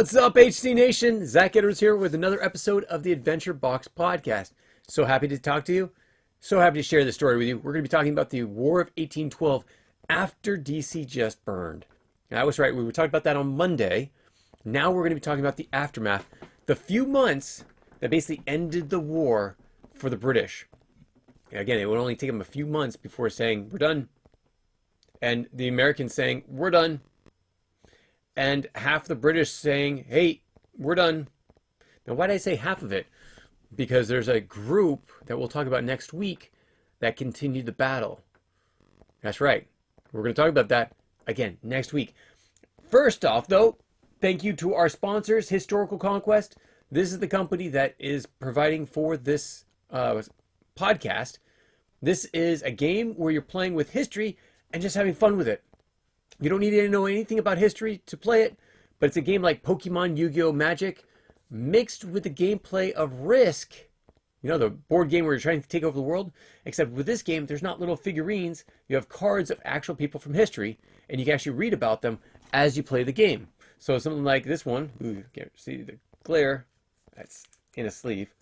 What's up, HC Nation? Zach Edwards here with another episode of the Adventure Box Podcast. So happy to talk to you. So happy to share this story with you. We're going to be talking about the War of 1812 after DC just burned. And I was right. We were talking about that on Monday. Now we're going to be talking about the aftermath. The few months that basically ended the war for the British. Again, it would only take them a few months before saying, we're done. And the Americans saying, we're done. And half the British saying, hey, we're done. Now, why did I say half of it? Because there's a group that we'll talk about next week that continued the battle. That's right. We're going to talk about that again next week. First off, though, thank you to our sponsors, Historical Conquest. This is the company that is providing for this podcast. This is a game where you're playing with history and just having fun with it. You don't need to know anything about history to play it, but it's a game like Pokemon, Yu-Gi-Oh! Magic, mixed with the gameplay of Risk. You know, the board game where you're trying to take over the world, except with this game, there's not little figurines. You have cards of actual people from history, and you can actually read about them as you play the game. So something like this one, ooh, you can't see the glare, that's in a sleeve,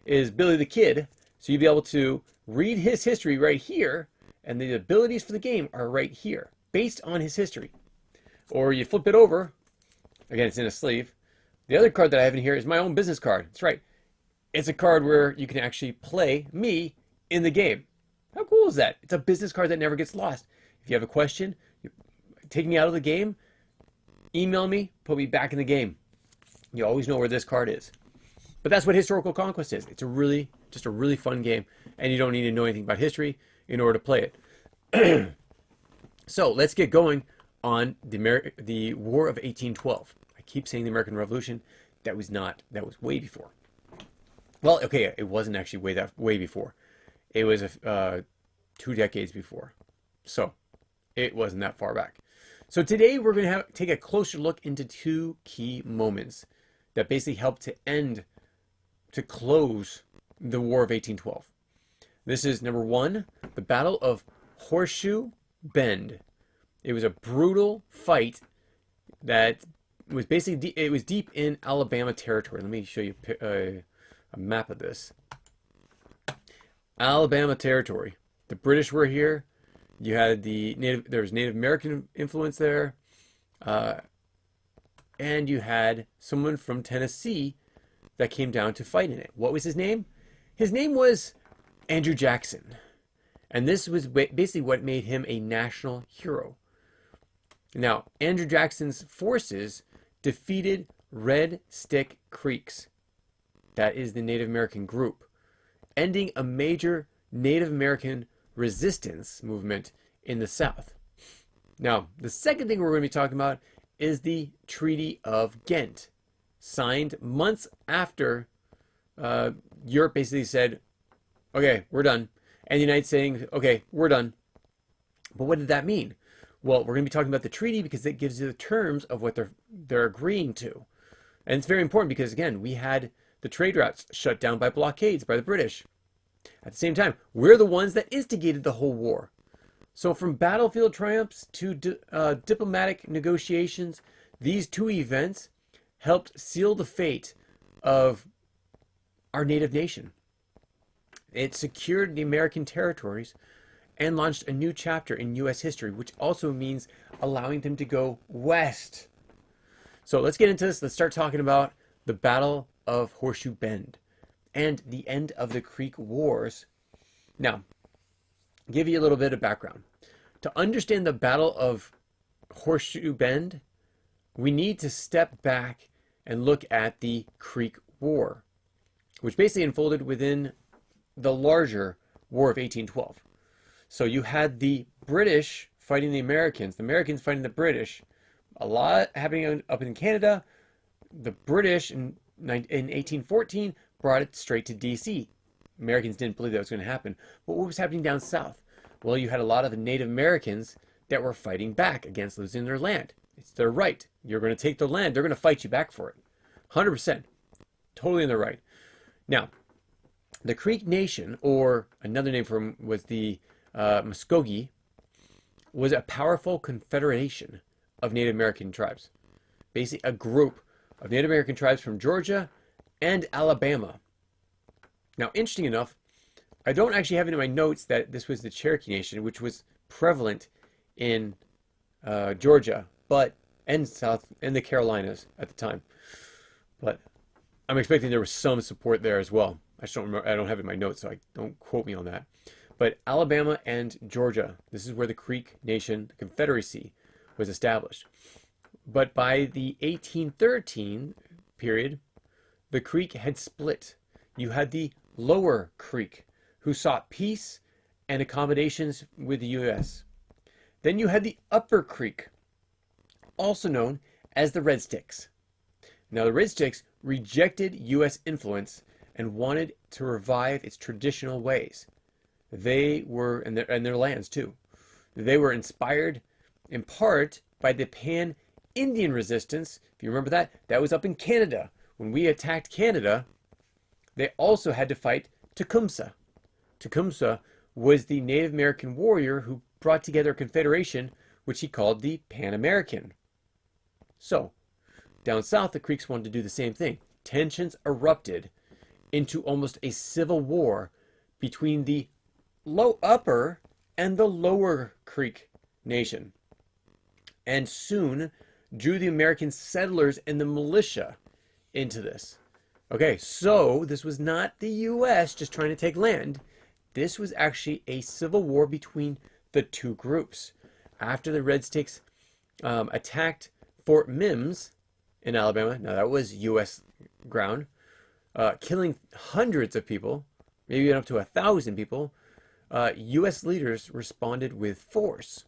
is Billy the Kid. So you'll be able to read his history right here, and the abilities for the game are right here, based on his history. Or you flip it over, again, it's in a sleeve. The other card that I have in here is my own business card. That's right. It's a card where you can actually play me in the game. How cool is that? It's a business card that never gets lost. If you have a question, you take me out of the game, email me, put me back in the game. You always know where this card is. But that's what Historical Conquest is. It's just a really fun game, and you don't need to know anything about history in order to play it. So let's get going on the War of 1812. I keep saying the American Revolution. That was way before. Well, okay, it wasn't actually way before. It was 2 decades before. So it wasn't that far back. So today we're going to take a closer look into 2 key moments that basically helped to close the War of 1812. This is number 1, the Battle of Horseshoe Bend. It was a brutal fight that was basically, it was deep in Alabama territory. Let me show you a map of this. Alabama territory. The British were here. You had there was Native American influence there. And you had someone from Tennessee that came down to fight in it. What was his name? His name was Andrew Jackson. And this was basically what made him a national hero. Now, Andrew Jackson's forces defeated Red Stick Creeks. That is the Native American group, ending a major Native American resistance movement in the South. Now, the second thing we're going to be talking about is the Treaty of Ghent, signed months after Europe basically said, okay, we're done. And the United States saying, okay, we're done. But what did that mean? Well, we're going to be talking about the treaty because it gives you the terms of what they're agreeing to. And it's very important because, again, we had the trade routes shut down by blockades by the British. At the same time, we're the ones that instigated the whole war. So from battlefield triumphs to diplomatic negotiations, these 2 events helped seal the fate of our native nation. It secured the American territories and launched a new chapter in U.S. history, which also means allowing them to go west. So let's get into this. Let's start talking about the Battle of Horseshoe Bend and the end of the Creek Wars. Now, give you a little bit of background. To understand the Battle of Horseshoe Bend, we need to step back and look at the Creek War, which basically unfolded within the larger War of 1812. So you had the British fighting the Americans fighting the British. A lot happening up in Canada. The British in 1814 brought it straight to DC. Americans didn't believe that was going to happen. But what was happening down south? Well, you had a lot of the Native Americans that were fighting back against losing their land. It's their right. You're going to take their land. They're going to fight you back for it. 100%. Totally in their right. Now, the Creek Nation, or another name for them was the Muskogee, was a powerful confederation of Native American tribes. Basically a group of Native American tribes from Georgia and Alabama. Now, interesting enough, I don't actually have it in my notes that this was the Cherokee Nation, which was prevalent in Georgia, and the Carolinas at the time. But I'm expecting there was some support there as well. I just don't remember. I don't have it in my notes, so don't quote me on that. But Alabama and Georgia, this is where the Creek Nation, the Confederacy, was established. But by the 1813 period, the Creek had split. You had the Lower Creek, who sought peace and accommodations with the U.S. Then you had the Upper Creek, also known as the Red Sticks. Now, the Red Sticks rejected U.S. influence and wanted to revive its traditional ways. They were, and their lands too, they were inspired in part by the Pan-Indian resistance. If you remember that, that was up in Canada. When we attacked Canada, they also had to fight Tecumseh. Tecumseh was the Native American warrior who brought together a confederation, which he called the Pan American. So, down south, the Creeks wanted to do the same thing. Tensions erupted into almost a civil war between the Upper and the Lower Creek Nation, and soon drew the American settlers and the militia into this. Okay, so this was not the U.S. just trying to take land. This was actually a civil war between the two groups. After the Red Sticks attacked Fort Mims in Alabama, now that was U.S. ground, killing hundreds of people, maybe up to 1,000 people, U.S. leaders responded with force.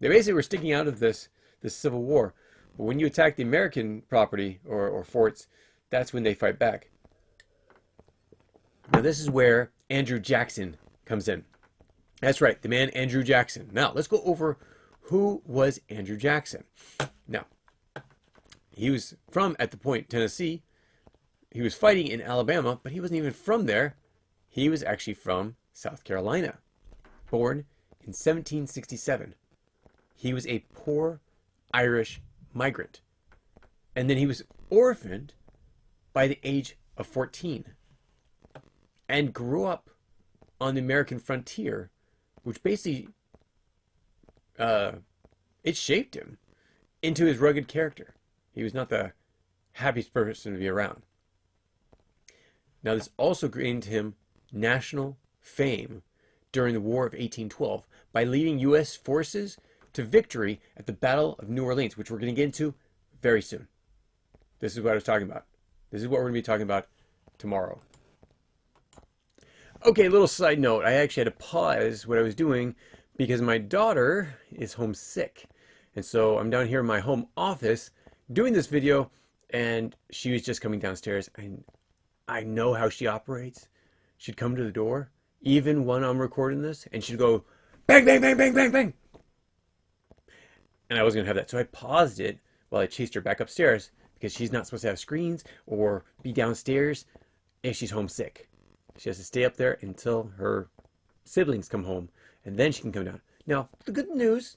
They basically were sticking out of this civil war. But when you attack the American property or forts, that's when they fight back. Now, this is where Andrew Jackson comes in. That's right, the man Andrew Jackson. Now, let's go over who was Andrew Jackson. Now, he was from, at the point, Tennessee. He was fighting in Alabama, but he wasn't even from there. He was actually from South Carolina, born in 1767. He was a poor Irish migrant. And then he was orphaned by the age of 14 and grew up on the American frontier, which basically, it shaped him into his rugged character. He was not the happiest person to be around. Now, this also gained him national fame during the War of 1812 by leading U.S. forces to victory at the Battle of New Orleans, which we're going to get into very soon. This is what I was talking about. This is what we're going to be talking about tomorrow. Okay, a little side note. I actually had to pause what I was doing because my daughter is homesick. And so I'm down here in my home office doing this video, and she was just coming downstairs. And I know how she operates. She'd come to the door, even when I'm recording this, and she'd go, bang, bang, bang, bang, bang, bang. And I wasn't going to have that. So I paused it while I chased her back upstairs because she's not supposed to have screens or be downstairs if she's homesick. She has to stay up there until her siblings come home, and then she can come down. Now, the good news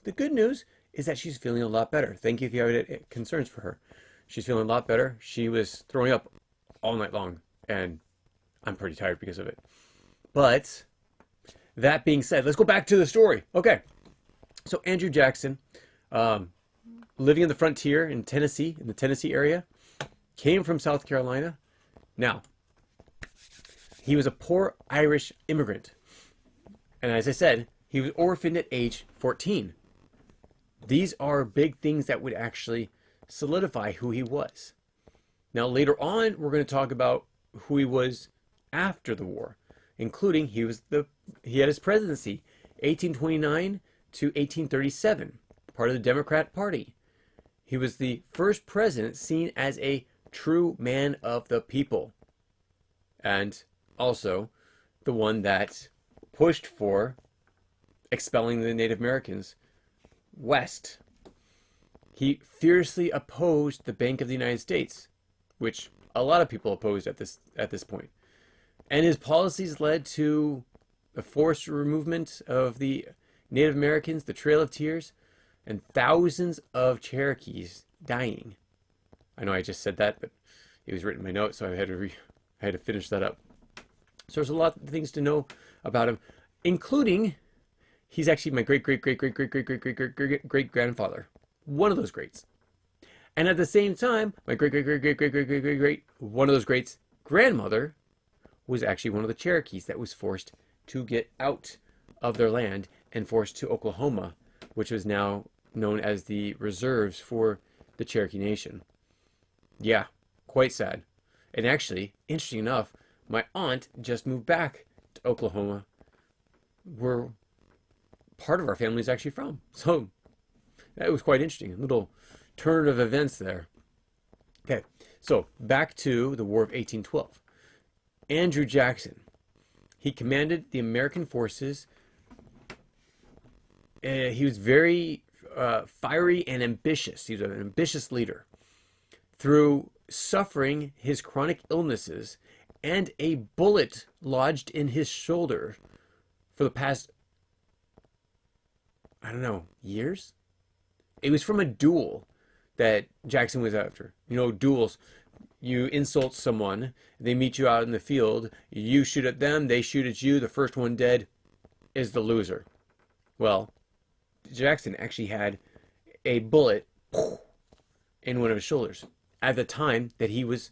is that she's feeling a lot better. Thank you if you have any concerns for her. She's feeling a lot better. She was throwing up all night long, and I'm pretty tired because of it. But that being said, let's go back to the story. Okay, so Andrew Jackson, living in the frontier in Tennessee, in the Tennessee area, came from South Carolina. Now, he was a poor Irish immigrant. And as I said, he was orphaned at age 14. These are big things that would actually solidify who he was. Now, later on, we're going to talk about who he was after the war, including he had his presidency, 1829 to 1837, part of the Democrat Party. He was the first president seen as a true man of the people, and also the one that pushed for expelling the Native Americans west. He fiercely opposed the Bank of the United States, which a lot of people opposed at this point. And his policies led to the forced removal of the Native Americans, the Trail of Tears, and thousands of Cherokees dying. I know I just said that, but it was written in my notes, so I had to finish that up. So there's a lot of things to know about him, including he's actually my great grandfather, one of those greats. And at the same time, my great one of those greats grandmother was actually one of the Cherokees that was forced to get out of their land and forced to Oklahoma, which was now known as the reserves for the Cherokee Nation. Yeah, quite sad. And actually, interesting enough, my aunt just moved back to Oklahoma, where part of our family is actually from. So that was quite interesting. A little turn of events there. Okay, so back to the War of 1812. Andrew Jackson. He commanded the American forces. He was very fiery and ambitious. He was an ambitious leader. Through suffering his chronic illnesses and a bullet lodged in his shoulder for the past, I don't know, years? It was from a duel that Jackson was after. You know, duels. You insult someone, they meet you out in the field, you shoot at them, they shoot at you, the first one dead is the loser. Well, Jackson actually had a bullet in one of his shoulders at the time that he was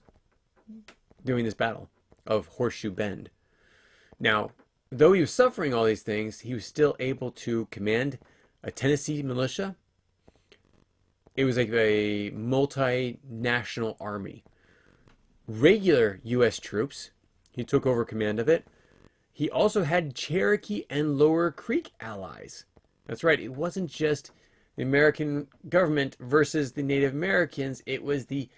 doing this battle of Horseshoe Bend. Now, though he was suffering all these things, he was still able to command a Tennessee militia. It was like a multinational army. Regular U.S. troops, he took over command of it. He also had Cherokee and Lower Creek allies. That's right, it wasn't just the American government versus the Native Americans. It was the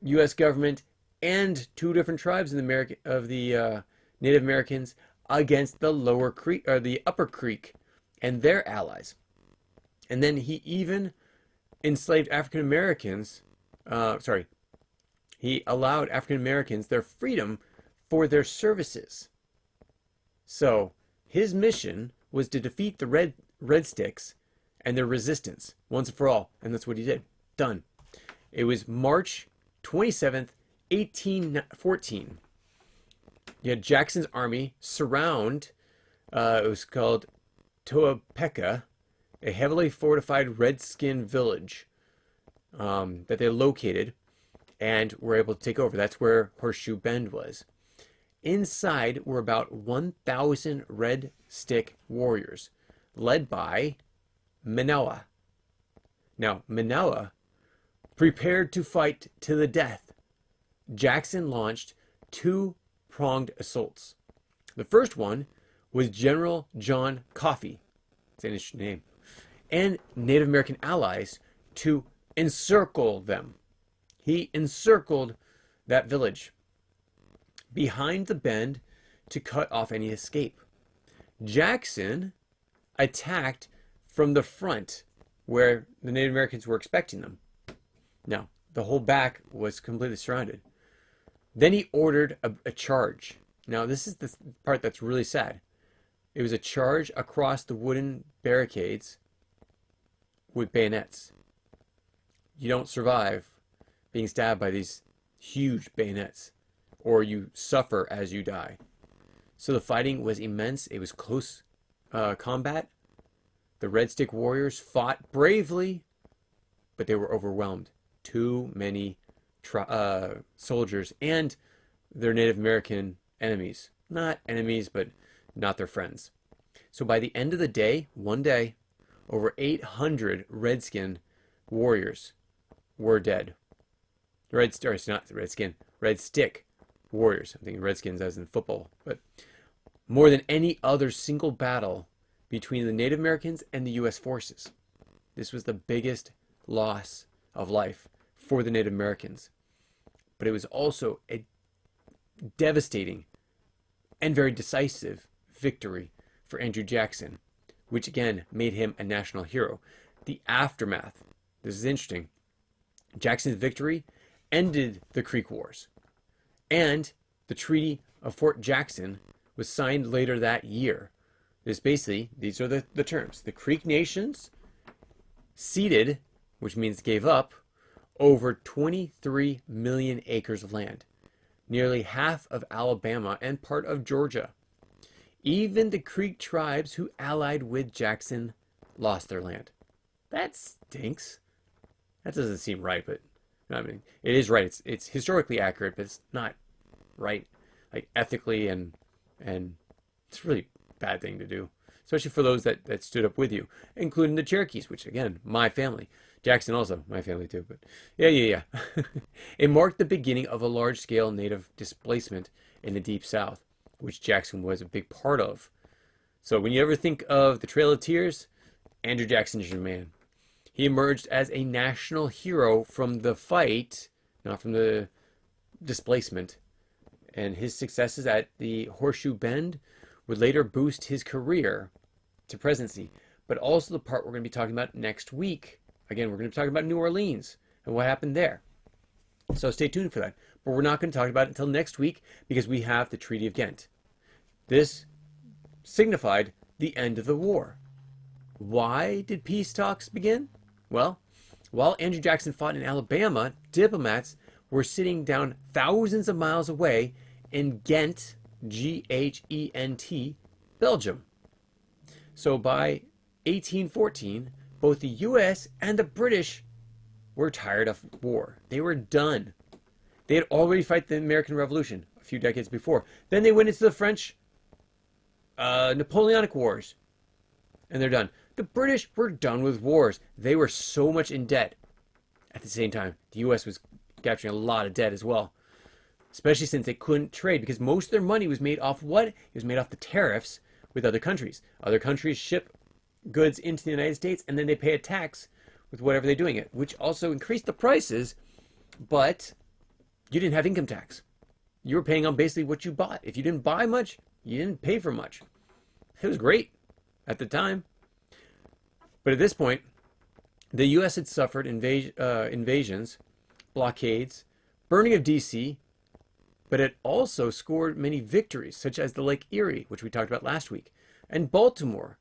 U.S. government and two different tribes of the Native Americans against the Lower Creek or the Upper Creek and their allies. And then he even enslaved African Americans. He allowed African Americans their freedom for their services. So his mission was to defeat the Red Sticks and their resistance once and for all. And that's what he did. Done. It was March 27th, 1814. You had Jackson's army surround, it was called Toapeka, a heavily fortified Redskin village that they located and were able to take over. That's where Horseshoe Bend was. Inside were about 1,000 Red Stick warriors, led by Manoah. Now, Manoah prepared to fight to the death. Jackson launched two-pronged assaults. The first one was General John Coffee, it's an interesting name, and Native American allies to encircle them. He encircled that village behind the bend to cut off any escape. Jackson attacked from the front where the Native Americans were expecting them. Now, the whole back was completely surrounded. Then he ordered a charge. Now, this is the part that's really sad. It was a charge across the wooden barricades with bayonets. You don't survive being stabbed by these huge bayonets, or you suffer as you die. So the fighting was immense. It was close combat. The Red Stick warriors fought bravely, but they were overwhelmed. Too many soldiers and their Native American enemies. Not enemies, but not their friends. So by the end of the day, one day, over 800 Redskin warriors were dead. Red Stick warriors. I'm thinking Redskins as in football. But more than any other single battle between the Native Americans and the U.S. forces. This was the biggest loss of life for the Native Americans. But it was also a devastating and very decisive victory for Andrew Jackson, which again made him a national hero. The aftermath, this is interesting. Jackson's victory ended the Creek Wars, and the Treaty of Fort Jackson was signed later that year. These are the terms. The Creek nations ceded, which means gave up, over 23 million acres of land, nearly half of Alabama and part of Georgia. Even the Creek tribes who allied with Jackson lost their land. That stinks. That doesn't seem right, but I mean, it is right. It's historically accurate, but it's not right, like ethically, and it's a really bad thing to do, especially for those that stood up with you, including the Cherokees, which again, my family. Jackson also, my family too, but yeah. It marked the beginning of a large-scale native displacement in the Deep South, which Jackson was a big part of. So when you ever think of the Trail of Tears, Andrew Jackson is your man. He emerged as a national hero from the fight, not from the displacement. And his successes at the Horseshoe Bend would later boost his career to presidency. But also the part we're going to be talking about next week. Again, we're going to be talking about New Orleans and what happened there. So stay tuned for that. But we're not going to talk about it until next week because we have the Treaty of Ghent. This signified the end of the war. Why did peace talks begin? Well, while Andrew Jackson fought in Alabama, diplomats were sitting down thousands of miles away in Ghent, G-H-E-N-T, Belgium. So by 1814, both the U.S. and the British were tired of war. They were done. They had already fought the American Revolution a few decades before. Then they went into the French Napoleonic Wars, and they're done. The British were done with wars. They were so much in debt. At the same time, the U.S. was capturing a lot of debt as well, especially since they couldn't trade because most of their money was made off what? It was made off the tariffs with other countries. Other countries ship goods into the United States, and then they pay a tax with whatever they're doing it, which also increased the prices, but you didn't have income tax. You were paying on basically what you bought. If you didn't buy much, you didn't pay for much. It was great at the time. But at this point, the U.S. had suffered invasions, blockades, burning of D.C., but it also scored many victories, such as the Lake Erie, which we talked about last week, and Baltimore.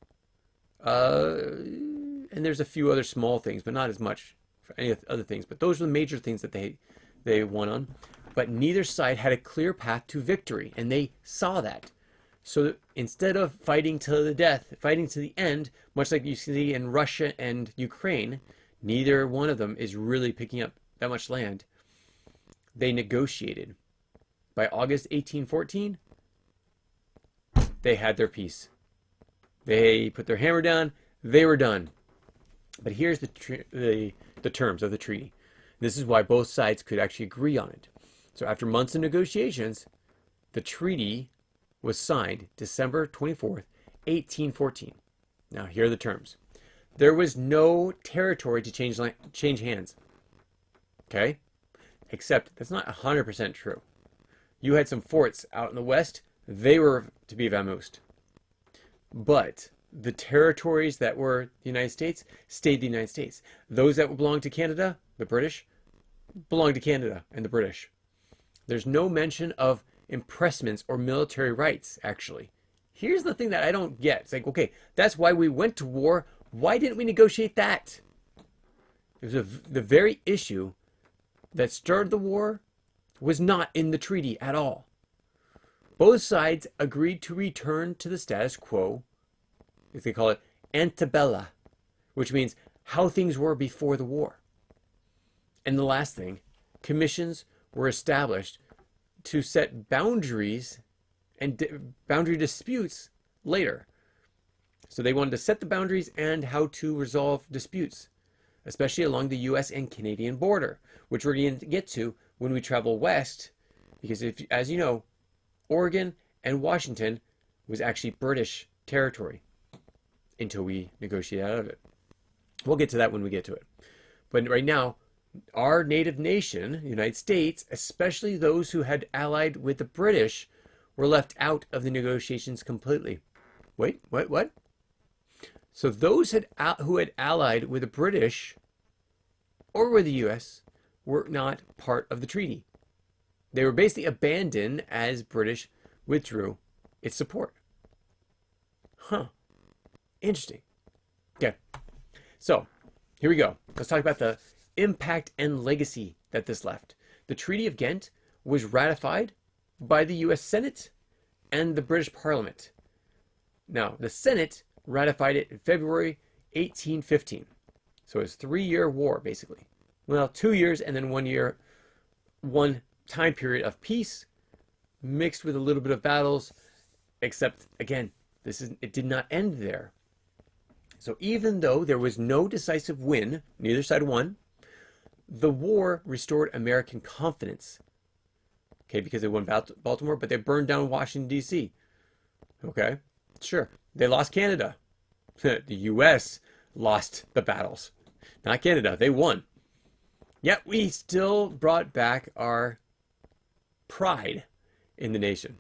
And there's a few other small things, but not as much for any other things. But those were the major things that they won on. But neither side had a clear path to victory, and they saw that. So instead of fighting to the death, fighting to the end, much like you see in Russia and Ukraine, neither one of them is really picking up that much land. They negotiated. By August 1814, they had their peace. They put their hammer down. They were done. But here's the terms of the treaty. This is why both sides could actually agree on it. So after months of negotiations, the treaty was signed December 24th, 1814. Now, here are the terms. There was no territory to change hands. Okay? Except that's not 100% true. You had some forts out in the west. They were to be vamoosed. But the territories that were the United States stayed the United States. Those that belonged to Canada, the British, belonged to Canada and the British. There's no mention of impressments or military rights, actually. Here's the thing that I don't get. It's like, okay, that's why we went to war. Why didn't we negotiate that? It was the very issue that started the war was not in the treaty at all. Both sides agreed to return to the status quo, if they call it ante bella, which means how things were before the war. And the last thing, commissions were established to set boundaries and boundary disputes later. So they wanted to set the boundaries and how to resolve disputes, especially along the U.S. and Canadian border, which we're going to get to when we travel west, because as you know, Oregon and Washington was actually British territory until we negotiate out of it. We'll get to that when we get to it. But right now, our native nation, the United States, especially those who had allied with the British, were left out of the negotiations completely. Wait, what? So those who had allied with the British or with the U.S. were not part of the treaty. They were basically abandoned as British withdrew its support. Interesting. Okay, so here we go. Let's talk about the impact and legacy that this left. The Treaty of Ghent was ratified by the US Senate and the British Parliament. Now, the Senate ratified it in February 1815. So it's a 3-year war, basically. Well, 2 years and then 1 year, one time period of peace mixed with a little bit of battles, except, again, it did not end there. So even though there was no decisive win, neither side won, the war restored American confidence. Okay, because they won Baltimore, but they burned down Washington, D.C. Okay, sure. They lost Canada. The U.S. lost the battles. Not Canada. They won. Yet we still brought back our pride in the nation.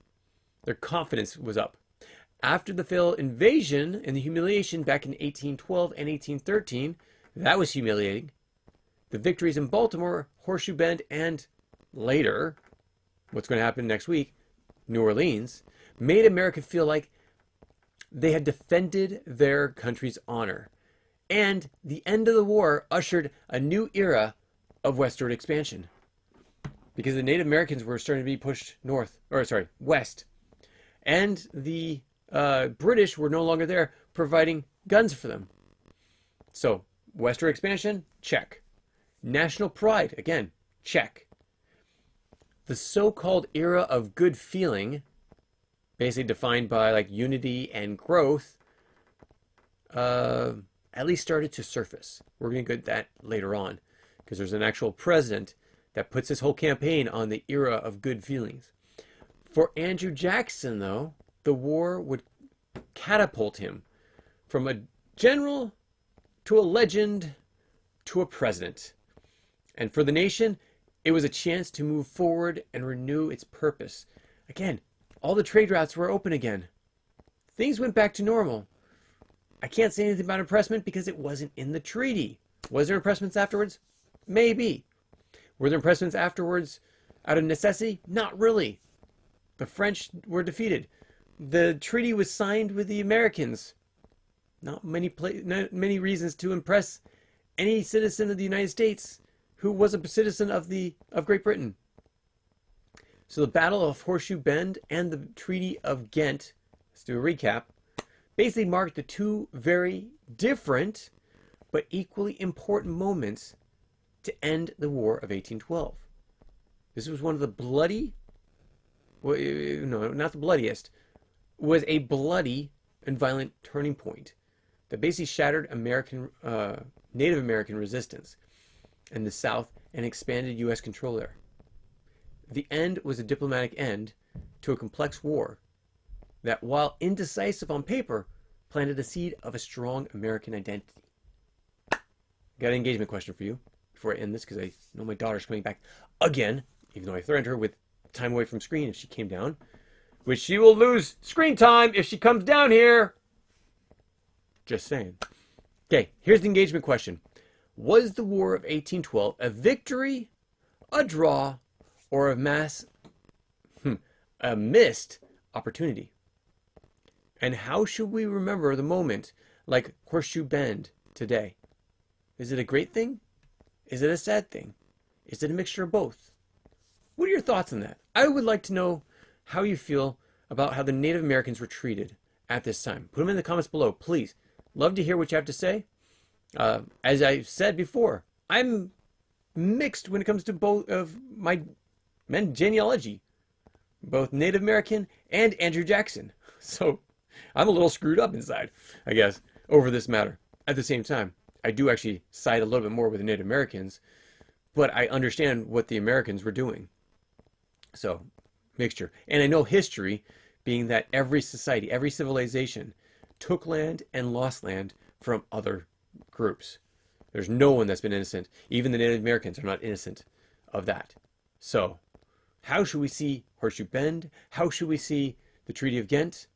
Their confidence was up. After the failed invasion and the humiliation back in 1812 and 1813, that was humiliating. The victories in Baltimore, Horseshoe Bend, and later, what's going to happen next week, New Orleans, made America feel like they had defended their country's honor. And the end of the war ushered a new era of westward expansion, because the Native Americans were starting to be pushed west. And the British were no longer there providing guns for them. So, westward expansion, check. National pride, again, check. The so-called era of good feeling, basically defined by like unity and growth, at least started to surface. We're going to get that later on, because there's an actual president that puts his whole campaign on the era of good feelings. For Andrew Jackson, though, the war would catapult him from a general to a legend to a president. And for the nation, it was a chance to move forward and renew its purpose. Again, all the trade routes were open again. Things went back to normal. I can't say anything about impressment because it wasn't in the treaty. Was there impressments afterwards? Maybe. Were there impressments afterwards out of necessity? Not really. The French were defeated. The treaty was signed with the Americans. Not many reasons to impress any citizen of the United States who was a citizen of Great Britain. So the Battle of Horseshoe Bend and the Treaty of Ghent, let's do a recap, basically marked the two very different but equally important moments to end the War of 1812. This was one of the bloody, well, no, not the bloodiest, was a bloody and violent turning point that basically shattered Native American resistance in the South and expanded U.S. control there. The end was a diplomatic end to a complex war that, while indecisive on paper, planted a seed of a strong American identity. Got an engagement question for you before I end this, because I know my daughter's coming back again, even though I threatened her with time away from screen if she came down, which she will lose screen time if she comes down here. Just saying. Okay, here's the engagement question. Was the War of 1812 a victory, a draw, or a missed opportunity? And how should we remember the moment like Horseshoe Bend today? Is it a great thing? Is it a sad thing? Is it a mixture of both? What are your thoughts on that? I would like to know how you feel about how the Native Americans were treated at this time. Put them in the comments below, please. Love to hear what you have to say. As I said before, I'm mixed when it comes to both of my genealogy, both Native American and Andrew Jackson. So I'm a little screwed up inside, I guess, over this matter. At the same time, I do actually side a little bit more with the Native Americans, but I understand what the Americans were doing. So, mixture. And I know history, being that every society, every civilization took land and lost land from other groups. There's no one that's been innocent. Even the Native Americans are not innocent of that. So, how should we see Horseshoe Bend? How should we see the Treaty of Ghent?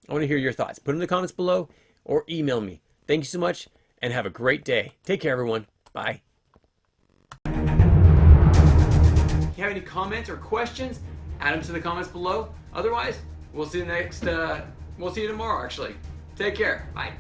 I want to hear your thoughts. Put them in the comments below or email me. Thank you so much and have a great day. Take care, everyone. Bye. If you have any comments or questions, add them to the comments below. Otherwise, we'll see you tomorrow, actually. Take care. Bye.